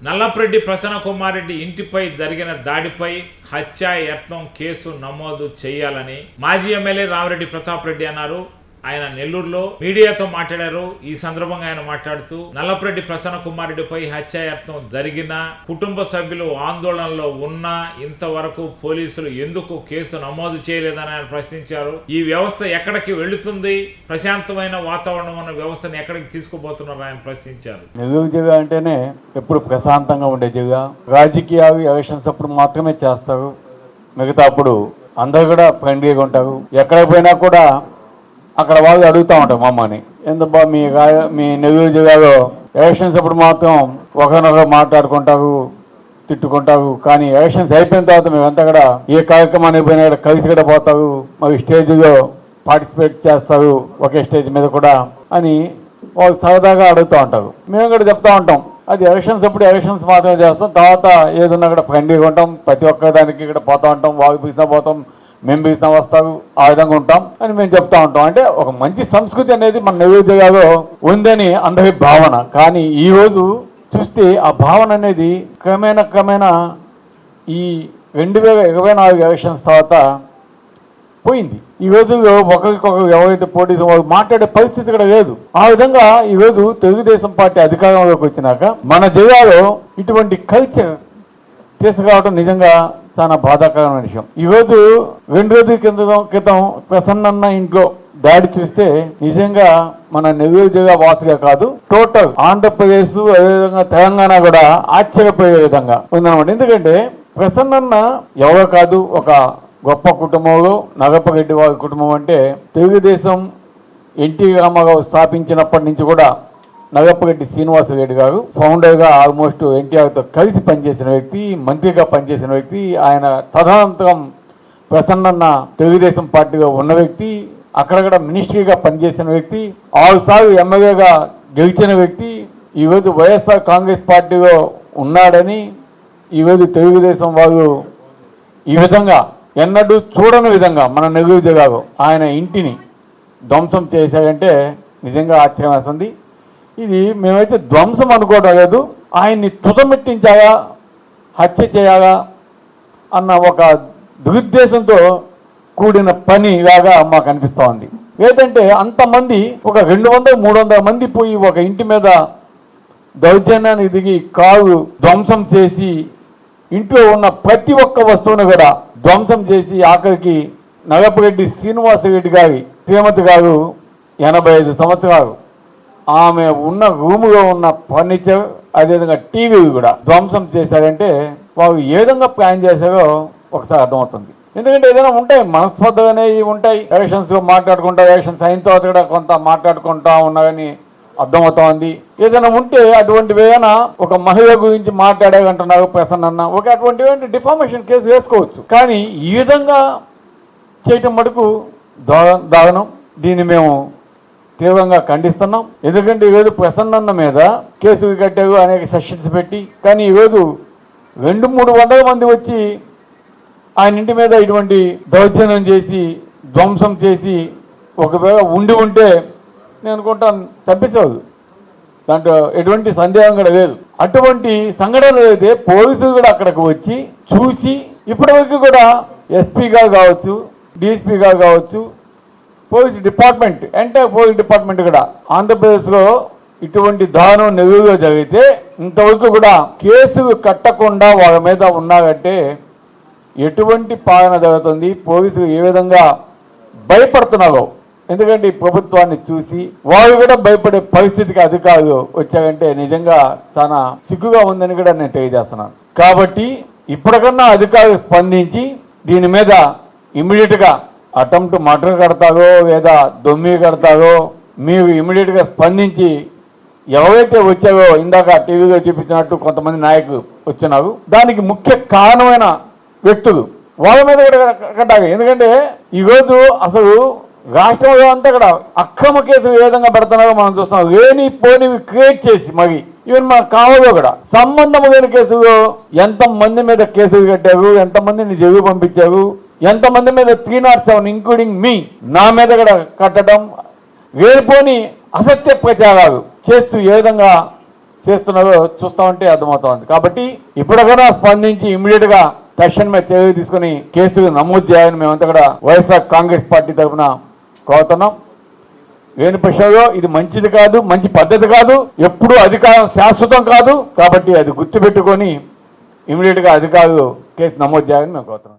నల్లపురెడ్డి ప్రసన్న కుమార్ రెడ్డి ఇంటిపై జరిగిన దాడిపై హత్యాయత్నం కేసు నమోదు చేయాలని మాజీ ఎమ్మెల్యే రామిరెడ్డి ప్రతాప్ రెడ్డి అన్నారు. ఆయన నెల్లూరులో మీడియాతో మాట్లాడారు. ఈ సందర్భంగా ఆయన మాట్లాడుతూ నల్లపురెడ్డి ప్రసన్న కుమార్ రెడ్డిపై హత్యాయత్నం జరిగిన కుటుంబ సభ్యులు ఆందోళనలో ఉన్నా ఇంతవరకు పోలీసులు ఎందుకు కేసు నమోదు చేయలేదని ఆయన ప్రశ్నించారు. ఈ వ్యవస్థ ఎక్కడికి వెళుతుంది? ప్రశాంతమైన వాతావరణం ఉన్న వ్యవస్థను ఎక్కడికి తీసుకుపోతున్నారు ఆయన ప్రశ్నించారు. నెల్లూరు జిల్లా అంటేనే ఎప్పుడు ప్రశాంతంగా ఉండే జిల్లా. రాజకీయాలు ఎలక్షన్స్ అప్పుడు మాత్రమే చేస్తారు, మిగతా అప్పుడు అందరు కూడా ఫ్రెండ్లీగా ఉంటారు. ఎక్కడికి పోయినా కూడా అక్కడ వాళ్ళు అడుగుతూ ఉంటారు మమ్మల్ని, ఎందుకు మీ నెల్లూరు జిల్లాలో ఎలక్షన్స్ అప్పుడు మాత్రం ఒకరినొకరు మాట్లాడుకుంటారు, తిట్టుకుంటారు. కానీ ఎలక్షన్స్ అయిపోయిన తర్వాత మేమంతా కూడా ఏ కార్యక్రమానికి పోయినా కూడా కలిసి కూడా పోతారు, మరి స్టేజ్లో పార్టిసిపేట్ చేస్తారు ఒకే స్టేజ్ మీద కూడా అని వాళ్ళు సరదాగా అడుగుతూ ఉంటారు. మేము కూడా చెప్తా ఉంటాం, అది ఎలక్షన్స్ అప్పుడు ఎలక్షన్స్ మాత్రమే చేస్తాం, తర్వాత ఏదన్నా కూడా ఫ్రెండ్లీగా ఉంటాం, ప్రతి ఒక్క దానికి ఇక్కడ పోతూ ఉంటాం, వాళ్ళు పిలిచినా పోతాం, మేము పిలిచినా వస్తారు, ఆ విధంగా ఉంటాం అని మేము చెప్తా ఉంటాం. అంటే ఒక మంచి సంస్కృతి అనేది మన నెల్లూరు జిల్లాలో ఉందని అందరి భావన. కానీ ఈరోజు చూస్తే ఆ భావన అనేది క్రమేణా ఈ 2024 ఎలక్షన్స్ తర్వాత పోయింది. ఈ రోజు ఒకరికొకరు ఎవరైతే పోటీ వాళ్ళు మాట్లాడే పరిస్థితి కూడా లేదు. ఆ విధంగా ఈరోజు తెలుగుదేశం పార్టీ అధికారంలోకి వచ్చినాక మన జిల్లాలో ఇటువంటి కల్చర్ తీసుకురావడం నిజంగా చాలా బాధాకరమైన విషయం. ఈరోజు 2 రోజుల క్రితం ప్రసన్నన్న ఇంట్లో దాడి చూస్తే నిజంగా మన నెల్లూరు జిల్లా వాసుగా కాదు, టోటల్ ఆంధ్రప్రదేశ్ అదేవిధంగా తెలంగాణ కూడా ఆశ్చర్యపోయే విధంగా ఉందన్నమాట. ఎందుకంటే ప్రసన్నన్న ఎవరో కాదు, ఒక గొప్ప కుటుంబంలో నగపరెడ్డి వారి కుటుంబం. అంటే తెలుగుదేశం ఎన్టీ రామారావు స్థాపించినప్పటి నుంచి కూడా నగపరెడ్డి శ్రీనివాసరెడ్డి గారు ఫౌండర్గా ఆల్మోస్ట్ ఎన్టీఆర్తో కలిసి పనిచేసిన వ్యక్తి, మంత్రిగా పనిచేసిన వ్యక్తి. ఆయన తదనంతరం ప్రసన్నన్న తెలుగుదేశం పార్టీగా ఉన్న వ్యక్తి, అక్కడక్కడ మినిస్ట్రీగా పనిచేసిన వ్యక్తి, 6 సార్లు ఎమ్మెల్యేగా గెలిచిన వ్యక్తి. ఈరోజు వైఎస్ఆర్ కాంగ్రెస్ పార్టీలో ఉన్నాడని ఈరోజు తెలుగుదేశం వాళ్ళు ఈ విధంగా ఎన్నడూ చూడని విధంగా మన నెల్లూరు జిల్లాలో ఆయన ఇంటిని ధ్వంసం చేశారంటే నిజంగా ఆశ్చర్యం వేస్తుంది. ఇది మేమైతే ధ్వంసం అనుకోవడం లేదు, ఆయన్ని తుదమెట్టించాలా, హత్య చేయాలా అన్న ఒక దురుద్దేశంతో కూడిన పని లాగా మాకు అనిపిస్తూ ఉంది. ఏంటంటే అంతమంది ఒక 200-300 మంది పోయి ఒక ఇంటి మీద దౌర్జన్యానికి దిగి కారు ధ్వంసం చేసి ఇంట్లో ఉన్న ప్రతి ఒక్క వస్తువును కూడా ధ్వంసం చేసి ఆఖరికి నగపరెడ్డి శ్రీనివాసరెడ్డి గారి శ్రీమతి గారు 85 సంవత్సరాలు, ఆమె ఉన్న రూములో ఉన్న ఫర్నిచర్ అదేవిధంగా టీవీ కూడా ధ్వంసం చేశారంటే వాళ్ళు ఏ విధంగా ప్లాన్ చేశారో ఒకసారి అర్థమవుతుంది. ఎందుకంటే ఏదైనా ఉంటాయి, మనస్పర్ధలు అనేవి ఉంటాయి, ఎలక్షన్స్లో మాట్లాడుకుంటా, ఎలక్షన్స్ అయిన తర్వాత కూడా కొంత మాట్లాడుకుంటా ఉన్నారని అర్థమవుతా ఉంది. ఏదైనా ఉంటే అటువంటివి ఏదైనా ఒక మహిళ గురించి మాట్లాడారంటున్నారు ప్రసన్నన్న, ఒక అటువంటి డిఫామేషన్ కేసు వేసుకోవచ్చు. కానీ ఈ విధంగా చేయటం మటుకు దారుణం. దీన్ని మేము తీవ్రంగా ఖండిస్తున్నాం. ఎందుకంటే ఈరోజు ప్రసన్నన్న మీద కేసులు కట్టారు, అనేక సెషన్స్ పెట్టి. కానీ ఈరోజు 200-300 మంది వచ్చి ఆయన ఇంటి మీద ఇటువంటి దౌర్జన్యం చేసి ధ్వంసం చేసి ఒకవేళ ఉంటే నేను అనుకుంటాను చంపేసేవాళ్ళు, దాంట్లో ఎటువంటి సందేహం కూడా లేదు. అటువంటి సంఘటనలు అయితే పోలీసులు కూడా అక్కడికి వచ్చి చూసి ఇప్పటివరకు కూడా ఎస్పీ గారు కావచ్చు, డిఎస్పీ గారు కావచ్చు, police department entire police department కూడా ఆంధ్రప్రదేశ్లో ఇటువంటి దారుణం నెల్లూరులో జరిగితే ఇంతవరకు కూడా కేసులు కట్టకుండా వాళ్ళ మీద ఉన్నారంటే ఎటువంటి పాలన జరుగుతుంది, పోలీసులు ఏ విధంగా భయపడుతున్నారో. ఎందుకంటే ఈ ప్రభుత్వాన్ని చూసి వాళ్ళు కూడా భయపడే పరిస్థితికి అధికారులు వచ్చారంటే నిజంగా చాలా సిగ్గుగా ఉందని కూడా నేను తెలియజేస్తున్నాను. కాబట్టి ఇప్పటికన్నా అధికారులు స్పందించి దీని మీద ఇమ్మీడియట్గా అటెంప్ట్ మర్డర్ కడతారో లేదా దొమ్మి కడతారో మీరు ఇమ్మీడియట్గా స్పందించి ఎవరైతే వచ్చారో ఇందాక టీవీలో చూపించినట్టు కొంతమంది నాయకులు వచ్చినారు, దానికి ముఖ్య కారణమైన వ్యక్తులు వాళ్ళ మీద కూడా కట్టాలి. ఎందుకంటే ఈరోజు అసలు రాష్ట్రంలో అంతా కూడా అక్రమ కేసులు ఏ విధంగా పెడుతున్నారో మనం చూస్తున్నాం. లేని పోనివి క్రియేట్ చేసి మరి ఈవెన్ మన కావలో కూడా సంబంధం లేని కేసులు ఎంతమంది మీద కేసులు కట్టారు, ఎంతమందిని జైలు పంపించారు, ఎంతమంది మీద 307 ఇంక్లూడింగ్ మీ నా మీద కూడా కట్టడం, వేరుపోని అసత్య ప్రచారాలు చేస్తూ ఏ విధంగా చేస్తున్నారో చూస్తా ఉంటే అర్థమవుతోంది. కాబట్టి ఇప్పటికైనా స్పందించి ఇమ్మీడియట్ గా తక్షణమే చర్య తీసుకుని కేసులు నమోదు చేయాలని మేమంతా కూడా వైఎస్ఆర్ కాంగ్రెస్ పార్టీ తరఫున కోరుతున్నాం. లేని పక్షంలో ఇది మంచిది కాదు, మంచి పద్ధతి కాదు, ఎప్పుడూ అధికారం శాశ్వతం కాదు. కాబట్టి అది గుర్తుపెట్టుకొని ఇమ్మీడియట్ గా అధికారులు కేసు నమోదు చేయాలని మేము కోరుతున్నాం.